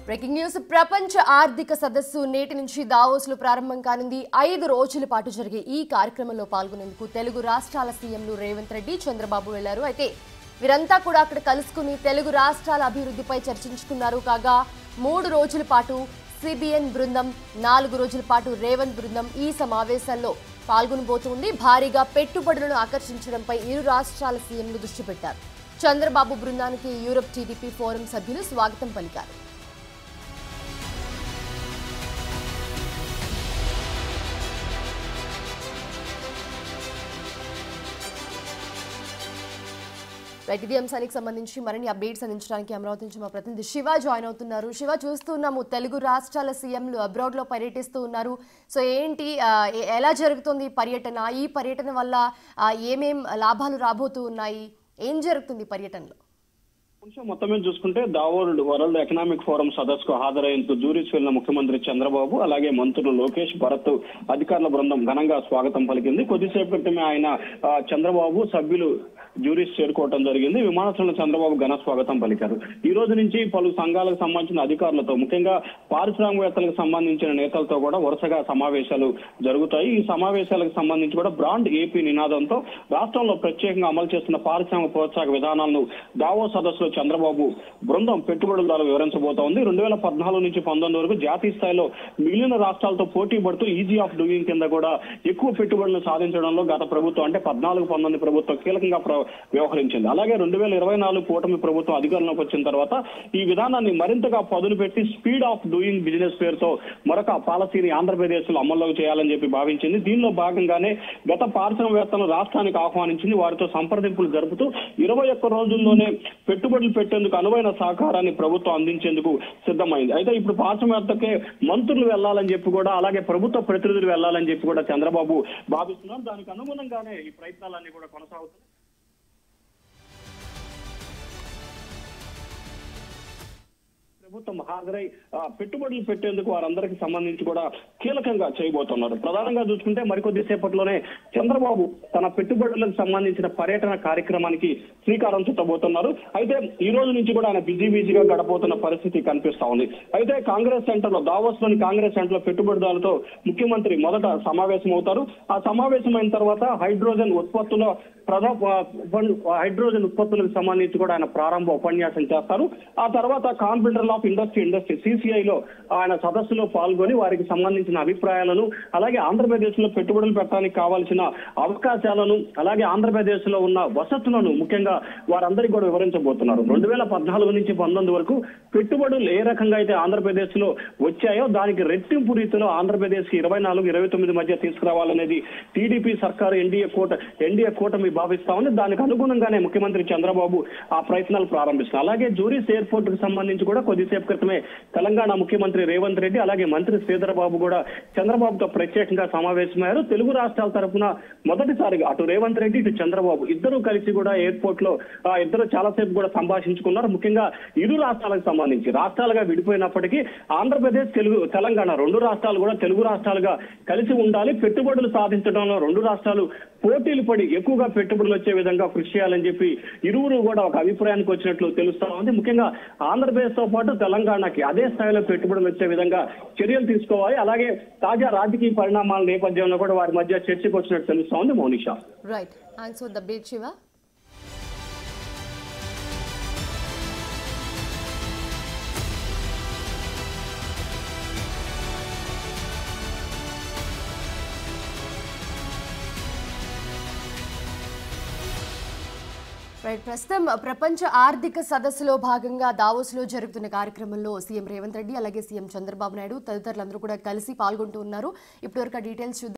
Breaking news ప్రపంచ ఆర్థిక సదస్సు నేటి నుంచి దావోస్లో ప్రారంభం కానుంది. 5 రోజుల పాటు జరిగే ఈ కార్యక్రమంలో పాల్గొనేందుకు తెలుగు రాష్ట్రాల సీఎంలు రేవంత్ రెడ్డి, చంద్రబాబు వెళ్లారు. అయితే వీరంతా కూడా అక్కడ కలుసుకుని తెలుగు రాష్ట్రాల అభివృద్ధిపై చర్చించుకున్నారు. కాగా 3 రోజుల పాటు సిబిఎన్ బృందం, 4 రోజుల పాటు రేవంత్ బృందం ఈ సమావేశాల్లో పాల్గొనబోతుంది. భారీగా పెట్టుబడులను ఆకర్షించడంపై ఇరు రాష్ట్రాల సీఎంలు దృష్టి పెట్టారు. చంద్రబాబు బృందానికి యూరప్ టీడీపీ ఫోరం సభ్యులు స్వాగతం పలికారు. ఇదే అంశానికి సంబంధించి మరిన్ని అప్డేట్స్ అందించడానికి అమరావతి నుంచి మా ప్రతినిధి శివ జాయిన్ అవుతున్నారు. శివ, చూస్తున్నాము తెలుగు రాష్ట్రాల సీఎంలు అబ్రాడ్ లో పర్యటిస్తూ ఉన్నారు. సో ఏంటి, ఎలా జరుగుతుంది పర్యటన? ఈ పర్యటన వల్ల ఏమేం లాభాలు రాబోతూ ఉన్నాయి? ఏం జరుగుతుంది పర్యటనలో? మొత్తం మీద చూసుకుంటే దావోస్ వరల్డ్ ఎకనామిక్ ఫోరం సదస్సుకు హాజరైనందుకు జూరిస్ వెళ్లిన ముఖ్యమంత్రి చంద్రబాబు, అలాగే మంత్రులు లోకేష్, భరత్, అధికారుల బృందం ఘనంగా స్వాగతం పలికింది. కొద్దిసేపు క్రితమే ఆయన చంద్రబాబు సభ్యులు జూరిస్ చేరుకోవడం జరిగింది. విమానాశ్రయంలో చంద్రబాబు ఘన స్వాగతం పలికారు. ఈ రోజు నుంచి పలు సంఘాలకు సంబంధించిన అధికారులతో, ముఖ్యంగా పారిశ్రామికవేత్తలకు సంబంధించిన నేతలతో కూడా వరుసగా సమావేశాలు జరుగుతాయి. ఈ సమావేశాలకు సంబంధించి కూడా బ్రాండ్ ఏపీ నినాదంతో రాష్ట్రంలో ప్రత్యేకంగా అమలు చేస్తున్న పారిశ్రామిక ప్రోత్సాహక విధానాలను దావోస్ సదస్సులో చంద్రబాబు బృందం పెట్టుబడుల వివరించబోతోంది. 2014 నుంచి 19 వరకు జాతీయ స్థాయిలో మిగిలిన రాష్ట్రాలతో పోటీ పడుతూ ఈజీ ఆఫ్ డూయింగ్ కింద కూడా ఎక్కువ పెట్టుబడులను సాధించడంలో గత ప్రభుత్వం అంటే 14-19 ప్రభుత్వం కీలకంగా వ్యవహరించింది. అలాగే 2024 కూటమి ప్రభుత్వం అధికారంలోకి వచ్చిన తర్వాత ఈ విధానాన్ని మరింతగా పదును పెట్టి స్పీడ్ ఆఫ్ డూయింగ్ బిజినెస్ పేరుతో మరొక పాలసీని ఆంధ్రప్రదేశ్ లో అమల్లోకి చేయాలని చెప్పి భావించింది. దీనిలో భాగంగానే గత పారిశ్రామికవేత్తలను రాష్ట్రానికి ఆహ్వానించింది. వారితో సంప్రదింపులు జరుపుతూ 21 రోజుల్లోనే పెట్టుబడులు పెట్టేందుకు అనువైన సహకారాన్ని ప్రభుత్వం అందించేందుకు సిద్ధమైంది. అయితే ఇప్పుడు పారిశ్రామికవేత్తకే మంత్రులు వెళ్లాలని చెప్పి కూడా, అలాగే ప్రభుత్వ ప్రతినిధులు వెళ్లాలని చెప్పి కూడా చంద్రబాబు భావిస్తున్నారు. దానికి అనుగుణంగానే ఈ ప్రయత్నాలన్నీ కూడా కొనసాగుతున్నాయి. ప్రభుత్వం హాజరై పెట్టుబడులు పెట్టేందుకు వారందరికీ సంబంధించి కూడా కీలకంగా చేయబోతున్నారు. ప్రధానంగా చూసుకుంటే మరికొద్ది సేపట్లోనే చంద్రబాబు తన పెట్టుబడులకు సంబంధించిన పర్యటన కార్యక్రమానికి శ్రీకారం చుట్టబోతున్నారు. అయితే ఈ రోజు నుంచి కూడా ఆయన బిజీగా గడపోతున్న పరిస్థితి కనిపిస్తా ఉంది. అయితే కాంగ్రెస్ సెంటర్ లో, దావోస్ లోని కాంగ్రెస్ సెంటర్ లో పెట్టుబడిదారులతో ముఖ్యమంత్రి మొదట సమావేశం అవుతారు. ఆ సమావేశమైన తర్వాత హైడ్రోజన్ ఉత్పత్తులకు సంబంధించి కూడా ఆయన ప్రారంభ ఉపన్యాసం చేస్తారు. ఆ తర్వాత కాన్ఫెడరేషన్ ఆఫ్ ఇండస్ట్రీ CCI లో ఆయన సదస్సులో పాల్గొని వారికి సంబంధించిన అభిప్రాయాలను, అలాగే ఆంధ్రప్రదేశ్ లో పెట్టుబడులు పెట్టడానికి కావాల్సిన అవకాశాలను, అలాగే ఆంధ్రప్రదేశ్ లో ఉన్న వసతులను ముఖ్యంగా వారందరికీ కూడా వివరించబోతున్నారు. 2014 నుంచి 19 వరకు పెట్టుబడులు ఏ రకంగా అయితే ఆంధ్రప్రదేశ్ లో వచ్చాయో దానికి రెట్టింపు రీతిలో ఆంధ్రప్రదేశ్ కి 24-29 మధ్య తీసుకురావాలనేది టీడీపీ సర్కారు ఎన్డీఏ కూటమి భావిస్తా ఉంది. దానికి అనుగుణంగానే ముఖ్యమంత్రి చంద్రబాబు ఆ ప్రయత్నాలు ప్రారంభిస్తున్నారు. అలాగే జూరిస్ ఎయిర్పోర్ట్ కు సంబంధించి కూడా కొద్దిసేపు క్రితమే తెలంగాణ ముఖ్యమంత్రి రేవంత్ రెడ్డి, అలాగే మంత్రి శ్రీధరబాబు కూడా చంద్రబాబుతో ప్రత్యేకంగా సమావేశమయ్యారు. తెలుగు రాష్ట్రాల తరఫున మొదటిసారిగా అటు రేవంత్ రెడ్డి, ఇటు చంద్రబాబు ఇద్దరు కలిసి కూడా ఎయిర్పోర్ట్ లో ఇద్దరు చాలాసేపు కూడా సంభాషించుకున్నారు. ముఖ్యంగా ఇరు రాష్ట్రాలకు సంబంధించి, రాష్ట్రాలుగా విడిపోయినప్పటికీ ఆంధ్రప్రదేశ్, తెలంగాణ 2 రాష్ట్రాలు కూడా తెలుగు రాష్ట్రాలుగా కలిసి ఉండాలి, పెట్టుబడులు సాధించడంలో 2 రాష్ట్రాలు పోటీలు పడి ఎక్కువగా పెట్టుబడులు వచ్చే విధంగా కృషి చేయాలని చెప్పి ఇరువురు కూడా ఒక అభిప్రాయానికి వచ్చినట్లు తెలుస్తా ఉంది. ముఖ్యంగా ఆంధ్రప్రదేశ్ తో పాటు తెలంగాణకి అదే స్థాయిలో పెట్టుబడులు వచ్చే విధంగా చర్యలు తీసుకోవాలి. అలాగే తాజా రాజకీయ పరిణామాల నేపథ్యంలో కూడా వారి మధ్య చర్చకు వచ్చినట్టు తెలుస్తా ఉంది. Mounisha, right, thanks for the update Shiva. ప్రస్తుతం ప్రపంచ ఆర్థిక సదస్సులో భాగంగా దావోస్లో జరుగుతున్న కార్యక్రమంలో సీఎం రేవంత్ రెడ్డి, అలాగే సీఎం చంద్రబాబు నాయుడు తదితరులందరూ కూడా కలిసి పాల్గొంటూ ఉన్నారు. ఇప్పటివరకు డీటెయిల్స్ చూద్దాం.